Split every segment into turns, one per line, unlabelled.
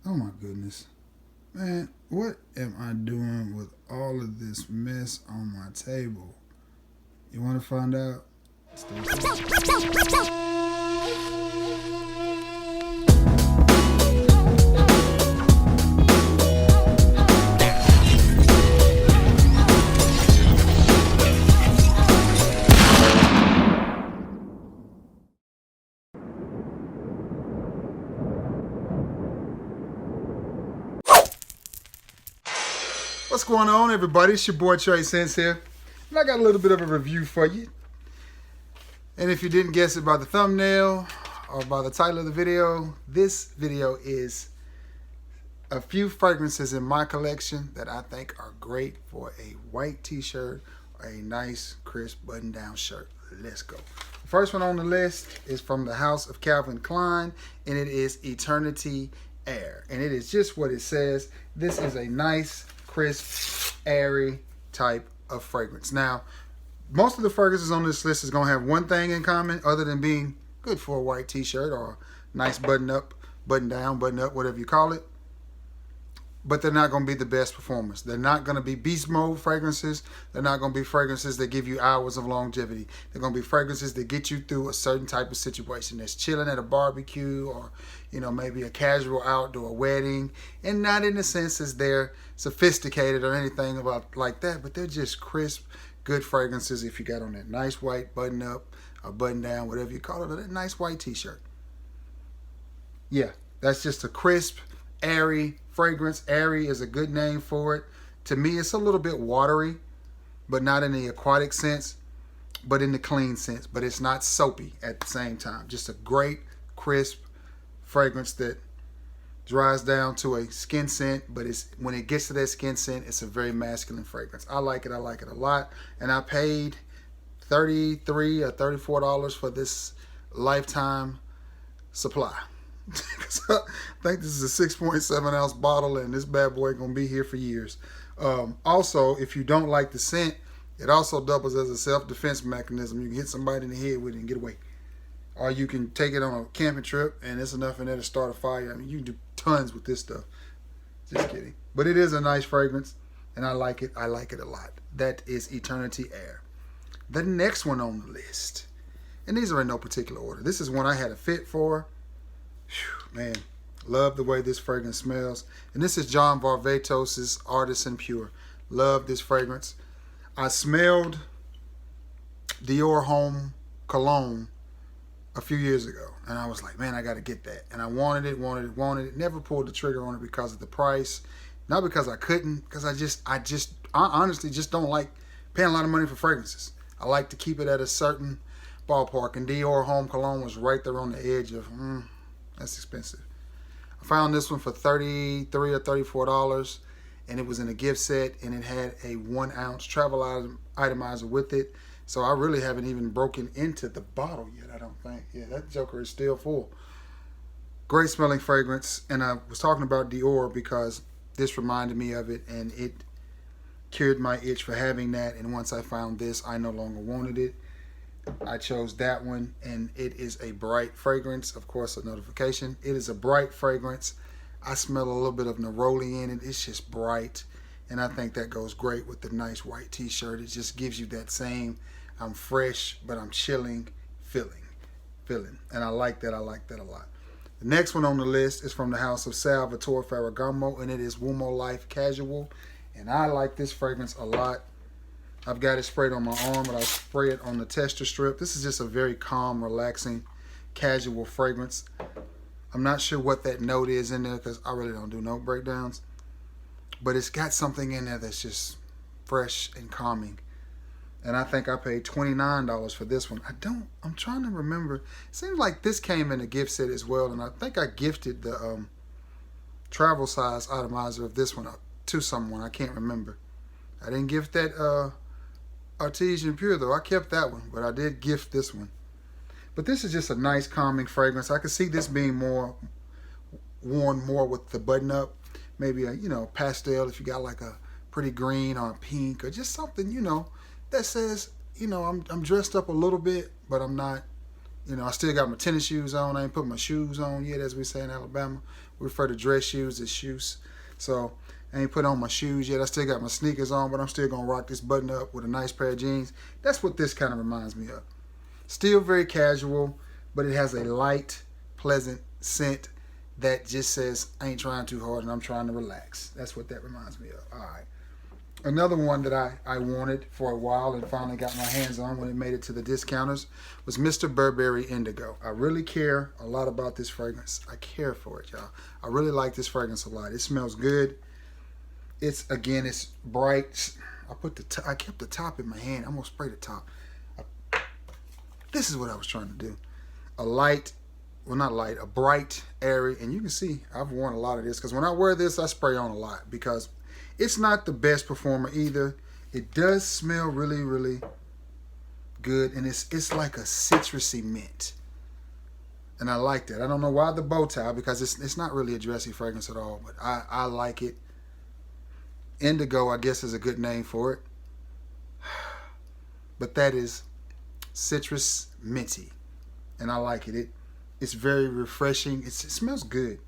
Oh my goodness. Man, what am I doing with all of this mess on my table? You want to find out? Stay tuned. What's going on, everybody? It's your boy Trey Sense here, and I got a little bit of a review for you. And if you didn't guess it by the thumbnail or by the title of the video, this video is a few fragrances in my collection that I think are great for a white t-shirt or a nice, crisp button-down shirt. Let's go. The first one on the list is from the house of Calvin Klein, and it is Eternity Air. And it is just what it says. This is a nice, crisp, airy type of fragrance. Now, most of the fragrances on this list is going to have one thing in common other than being good for a white t-shirt or a nice button-up, button-down, button-up, whatever you call it. But they're not going to be the best performers. They're not going to be beast mode fragrances. They're not going to be fragrances that give you hours of longevity. They're going to be fragrances that get you through a certain type of situation. That's chilling at a barbecue or, maybe a casual outdoor wedding. And not in the sense as they're sophisticated or anything about like that, but they're just crisp, good fragrances if you got on that nice white button up or button down, whatever you call it, or that nice white t-shirt. Yeah, that's just a crisp, airy fragrance. Airy is a good name for it. To me, it's a little bit watery, but not in the aquatic sense, but in the clean sense. But it's not soapy at the same time. Just a great, crisp fragrance that dries down to a skin scent, but when it gets to that skin scent, it's a very masculine fragrance. I like it. I like it a lot. And I paid $33 or $34 for this lifetime supply. I think this is a 6.7 ounce bottle, and this bad boy gonna be here for years. Also, if you don't like the scent, it also doubles as a self-defense mechanism. You can hit somebody in the head with it and get away, or you can take it on a camping trip and it's enough in there to start a fire. I mean, you can do tons with this stuff. Just kidding. But it is a nice fragrance, and I like it. I like it a lot. That is Eternity Air. The next one on the list, and these are in no particular order. This is one I had a fit for. Man, love the way this fragrance smells. And this is John Varvatos' Artisan Pure. Love this fragrance. I smelled Dior Homme Cologne a few years ago, and I was like, man, I got to get that. And I wanted it. Never pulled the trigger on it because of the price. Not because I couldn't, because I honestly just don't like paying a lot of money for fragrances. I like to keep it at a certain ballpark, and Dior Homme Cologne was right there on the edge of, that's expensive. I found this one for $33 or $34, and it was in a gift set, and it had a 1 ounce travel itomizer with it. So I really haven't even broken into the bottle yet, I don't think. Yeah, that joker is still full. Great smelling fragrance, and I was talking about Dior because this reminded me of it, and it cured my itch for having that. And once I found this, I no longer wanted it. I chose that one, and it is a bright fragrance. Of course, a notification. It is a bright fragrance. I smell a little bit of neroli in it. It's just bright, and I think that goes great with the nice white t-shirt. It just gives you that same, I'm fresh, but I'm chilling feeling. And I like that. I like that a lot. The next one on the list is from the house of Salvatore Ferragamo, and it is Wumo Life Casual, and I like this fragrance a lot. I've got it sprayed on my arm, but I'll spray it on the tester strip. This is just a very calm, relaxing, casual fragrance. I'm not sure what that note is in there because I really don't do note breakdowns. But it's got something in there that's just fresh and calming. And I think I paid $29 for this one. I'm trying to remember. It seems like this came in a gift set as well. And I think I gifted the travel size atomizer of this one to someone. I can't remember. I didn't gift that Artesian Pure though. I kept that one, but I did gift this one. But this is just a nice calming fragrance. I could see this being worn more with the button up, maybe a pastel if you got like a pretty green or a pink or just something that says I'm dressed up a little bit, but I'm not You know, I still got my tennis shoes on. I ain't put my shoes on yet, as we say in Alabama. We refer to dress shoes as shoes. So I ain't put on my shoes yet. I still got my sneakers on, but I'm still going to rock this button up with a nice pair of jeans. That's what this kind of reminds me of. Still very casual, but it has a light, pleasant scent that just says, I ain't trying too hard and I'm trying to relax. That's what that reminds me of. All right. Another one that I wanted for a while and finally got my hands on when it made it to the discounters was Mr. Burberry Indigo. I really care a lot about this fragrance. I care for it, y'all. I really like this fragrance a lot. It smells good. It's bright. I kept the top in my hand. I'm gonna spray the top. This is what I was trying to do. A bright, airy, and you can see I've worn a lot of this because when I wear this, I spray on a lot because it's not the best performer either. It does smell really, really good, and it's like a citrusy mint, and I like that. I don't know why the bow tie, because it's not really a dressy fragrance at all, but I like it. Indigo, I guess, is a good name for it, but that is citrus minty, and I like it. It's very refreshing. It smells good.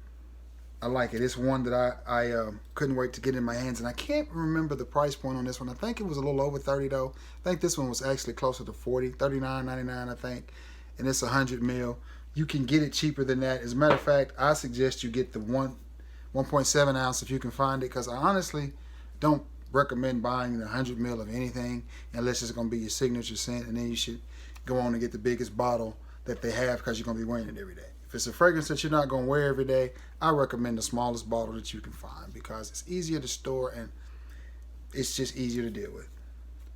I like it. It's one that I couldn't wait to get in my hands, and I can't remember the price point on this one. I think it was a little over 30 though. I think this one was actually closer to 40, $39.99 I think, and it's 100 ml. You can get it cheaper than that. As a matter of fact, I suggest you get the 1.7 ounce if you can find it, because I honestly don't recommend buying the 100 ml of anything unless it's going to be your signature scent, and then you should go on and get the biggest bottle that they have because you're going to be wearing it every day. If it's a fragrance that you're not going to wear every day, I recommend the smallest bottle that you can find because it's easier to store and it's just easier to deal with.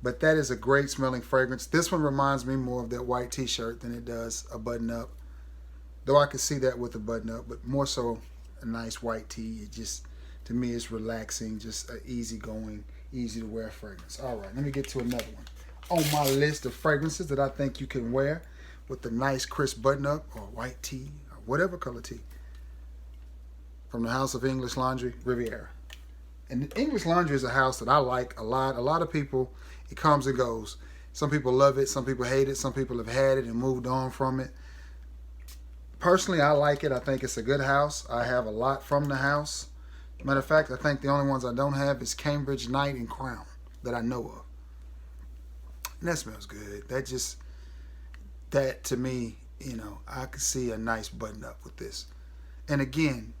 But that is a great smelling fragrance. This one reminds me more of that white t-shirt than it does a button-up. Though I could see that with a button-up, but more so a nice white tee. It just, to me, it's relaxing, just an easygoing, easy-to-wear fragrance. All right, let me get to another one. On my list of fragrances that I think you can wear with a nice crisp button-up or white tee, or whatever color tee, from the House of English Laundry, Riviera. And English Laundry is a house that I like a lot. A lot of people, it comes and goes. Some people love it, some people hate it, some people have had it and moved on from it. Personally, I like it. I think it's a good house. I have a lot from the house. Matter of fact, I think the only ones I don't have is Cambridge, Night, and Crown that I know of. And that smells good. That to me, you know, I could see a nice button up with this. And again,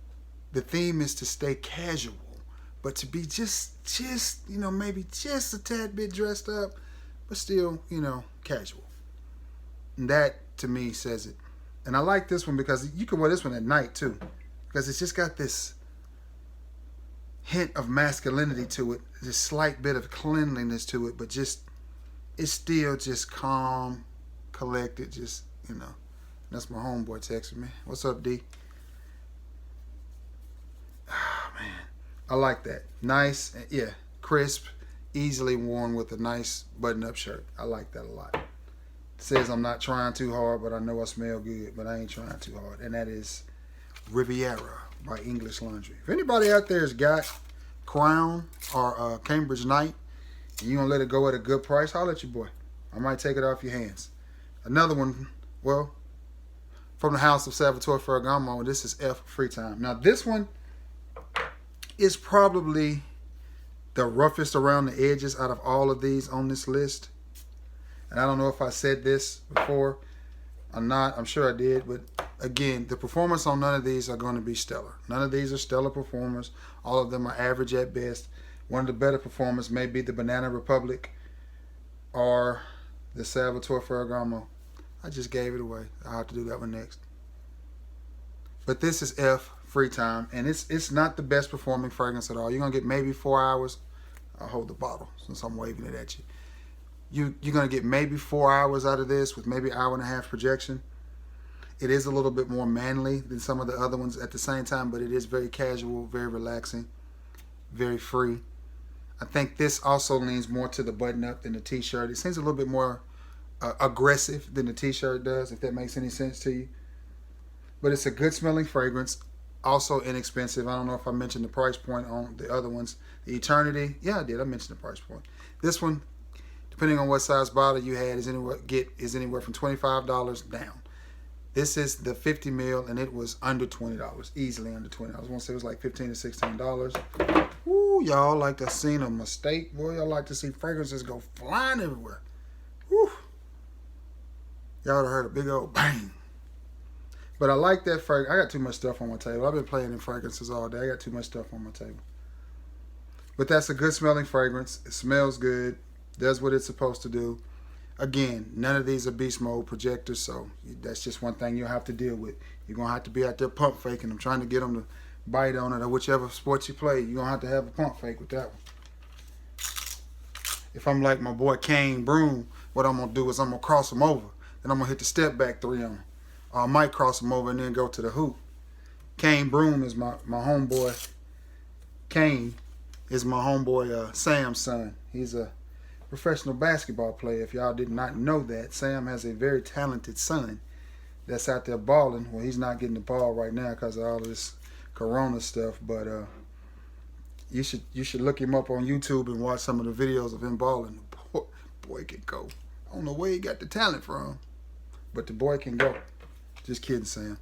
the theme is to stay casual, but to be just, you know, maybe just a tad bit dressed up, but still, you know, casual. And that to me says it. And I like this one because you can wear this one at night too, because it's just got this hint of masculinity to it, this slight bit of cleanliness to it, but just, it's still just calm, collected, just, you know. That's my homeboy texting me. What's up, D? Oh, man. I like that. Nice, yeah, crisp, easily worn with a nice button-up shirt. I like that a lot. It says I'm not trying too hard, but I know I smell good, but I ain't trying too hard. And that is Riviera by English Laundry. If anybody out there has got Crown or Cambridge Night, and you gonna let it go at a good price, holler at your boy. I might take it off your hands. Another one, well, from the house of Salvatore Ferragamo, this is F Free Time. Now this one is probably the roughest around the edges out of all of these on this list. And I don't know if I said this before or not. I'm sure I did. But again, the performance on none of these are going to be stellar. None of these are stellar performers. All of them are average at best. One of the better performers may be the Banana Republic or the Salvatore Ferragamo. I just gave it away. I'll have to do that one next. But this is F Free Time. And it's not the best performing fragrance at all. You're going to get maybe 4 hours. I'll hold the bottle since I'm waving it at you. You're going to get maybe 4 hours out of this with maybe 1.5 hour projection. It is a little bit more manly than some of the other ones at the same time, but it is very casual, very relaxing, very free. I think this also leans more to the button-up than the t-shirt. It seems a little bit more aggressive than the t-shirt does, if that makes any sense to you. But it's a good-smelling fragrance, also inexpensive. I don't know if I mentioned the price point on the other ones. The Eternity, yeah, I did. I mentioned the price point. This one, depending on what size bottle you had, is anywhere from $25 down. This is the 50 mil, and it was under $20, easily under $20. I want to say it was like $15 to $16. Woo, y'all like to see a mistake, boy. Y'all like to see fragrances go flying everywhere. Woo. Y'all would have heard a big old bang. But I like that fragrance. I got too much stuff on my table. I've been playing in fragrances all day. I got too much stuff on my table. But that's a good smelling fragrance. It smells good. Does what it's supposed to do. Again, none of these are beast mode projectors, so that's just one thing you'll have to deal with. You're going to have to be out there pump faking them, trying to get them to bite on it, or whichever sport you play, you're going to have a pump fake with that one. If I'm like my boy Klein Broom, what I'm going to do is I'm going to cross him over, and I'm going to hit the step back 3 on him. Or I might cross him over and then go to the hoop. Klein Broom is my homeboy. Klein is my homeboy Sam's son. He's a professional basketball player. If y'all did not know that, Sam has a very talented son that's out there balling. Well, he's not getting the ball right now because of all this corona stuff, but you should look him up on YouTube and watch some of the videos of him balling. The boy can go. I don't know where he got the talent from, but the boy can go. Just kidding, Sam.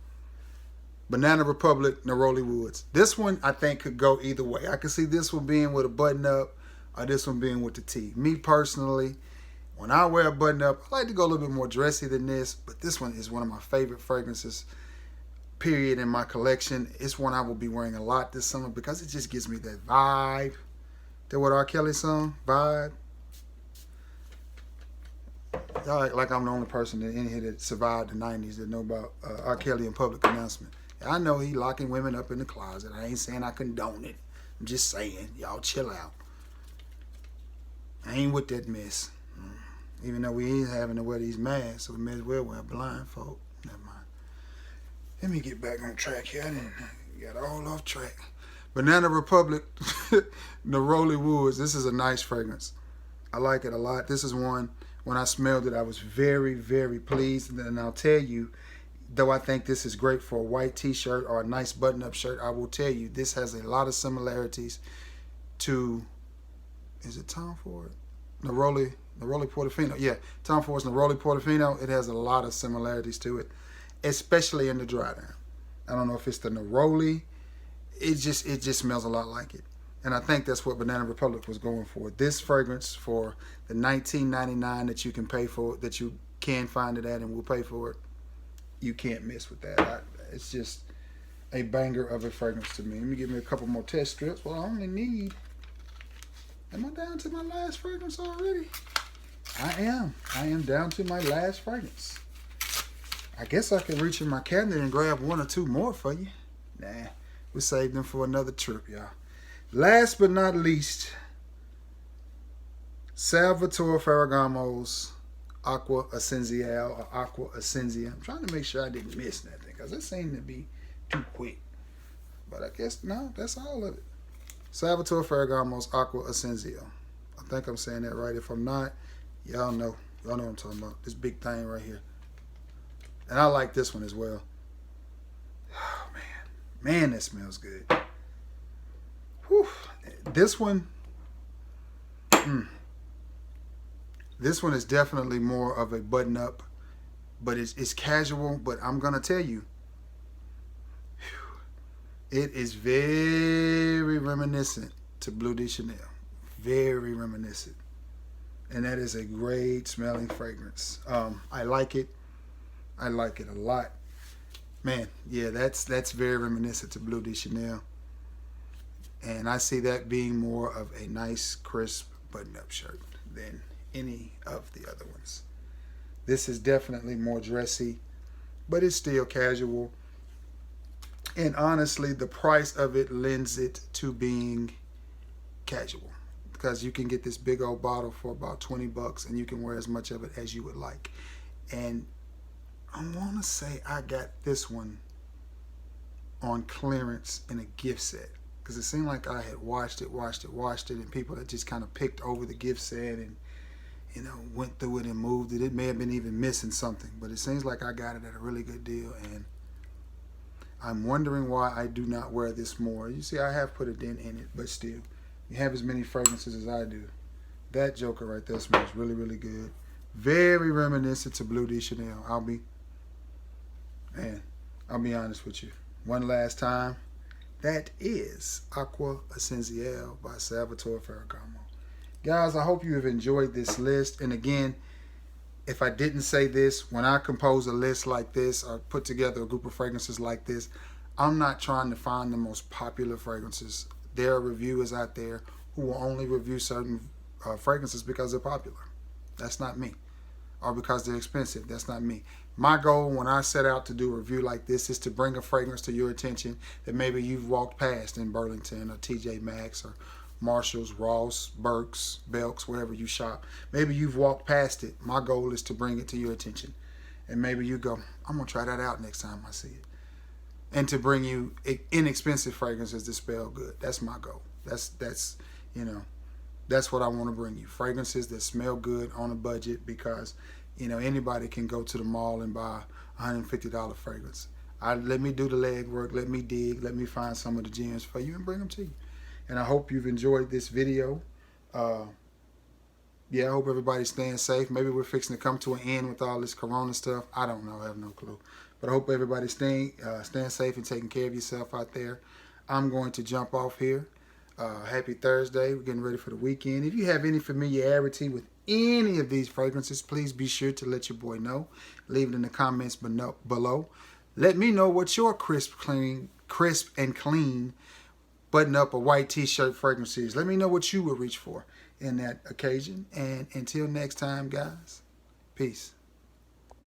Banana Republic, Neroli Woods. This one I think could go either way. I could see this one being with a button up, or this one being with the tee. Me personally, when I wear a button up, I like to go a little bit more dressy than this, but this one is one of my favorite fragrances, period, in my collection. It's one I will be wearing a lot this summer because it just gives me that vibe. That what R. Kelly song? Vibe. Y'all act like I'm the only person in here that survived the 90s that know about R. Kelly and Public Announcement. I know he locking women up in the closet. I ain't saying I condone it. I'm just saying, y'all chill out. I ain't with that mess. Even though we ain't having to wear these masks, so we may as well wear blindfold. Never mind. Let me get back on track here. I didn't got all off track. Banana Republic, Neroli Woods. This is a nice fragrance. I like it a lot. This is one, when I smelled it, I was very, very pleased. And I'll tell you, though I think this is great for a white t-shirt or a nice button-up shirt, I will tell you, this has a lot of similarities to... Is it Tom Ford? Neroli Portofino. Yeah, Tom Ford's Neroli Portofino. It has a lot of similarities to it, especially in the dry down. I don't know if it's the Neroli. It just smells a lot like it. And I think that's what Banana Republic was going for. This fragrance for the $19.99 that you can pay for it, that you can find it at and will pay for it, you can't miss with that. It's just a banger of a fragrance to me. Let me give me a couple more test strips. Well, I only need... Am I down to my last fragrance already? I am down to my last fragrance. I guess I can reach in my cabinet and grab 1 or 2 more for you. Nah, we'll save them for another trip, y'all. Last but not least, Salvatore Ferragamo's Aqua Essenziale or Aqua Essentia. I'm trying to make sure I didn't miss nothing because it seemed to be too quick. But I guess, no, that's all of it. Salvatore Ferragamo's Aqua Essenziale. I think I'm saying that right. If I'm not, y'all know what I'm talking about. This big thing right here. And I like this one as well. Oh, man, that smells good. Whew. This one, this one is definitely more of a button-up, but it's casual. But I'm gonna tell you, it is very reminiscent to Bleu de Chanel. Very reminiscent. And that is a great smelling fragrance. I like it. I like it a lot. Man, yeah, that's very reminiscent to Bleu de Chanel. And I see that being more of a nice, crisp button-up shirt than any of the other ones. This is definitely more dressy, but it's still casual. And honestly, the price of it lends it to being casual because you can get this big old bottle for about $20 and you can wear as much of it as you would like. And I want to say I got this one on clearance in a gift set because it seemed like I had washed it, and people had just kind of picked over the gift set and, you know, went through it and moved it. It may have been even missing something, but it seems like I got it at a really good deal, and I'm wondering why I do not wear this more. You see, I have put a dent in it, but still, you have as many fragrances as I do. That joker right there smells really, really good. Very reminiscent to Bleu de Chanel. Man, I'll be honest with you. One last time, that is Aqua Essential by Salvatore Ferragamo. Guys, I hope you have enjoyed this list. And again, if I didn't say this, when I compose a list like this or put together a group of fragrances like this, I'm not trying to find the most popular fragrances. There are reviewers out there who will only review certain fragrances because they're popular. That's not me. Or because they're expensive. That's not me. My goal when I set out to do a review like this is to bring a fragrance to your attention that maybe you've walked past in Burlington or TJ Maxx or Marshalls, Ross, Burks, Belks, wherever you shop. Maybe you've walked past it. My goal is to bring it to your attention. And maybe you go, I'm going to try that out next time I see it. And to bring you inexpensive fragrances that smell good. That's my goal. That's you know, that's what I want to bring you. Fragrances that smell good on a budget because, you know, anybody can go to the mall and buy a $150 fragrance. Let me do the legwork. Let me dig. Let me find some of the gems for you and bring them to you. And I hope you've enjoyed this video. Yeah, I hope everybody's staying safe. Maybe we're fixing to come to an end with all this corona stuff. I don't know. I have no clue. But I hope everybody's staying safe and taking care of yourself out there. I'm going to jump off here. Happy Thursday. We're getting ready for the weekend. If you have any familiarity with any of these fragrances, please be sure to let your boy know. Leave it in the comments below. Let me know what your crisp and clean button-up or white t-shirt fragrance is. Let me know what you would reach for in that occasion. And until next time, guys, peace.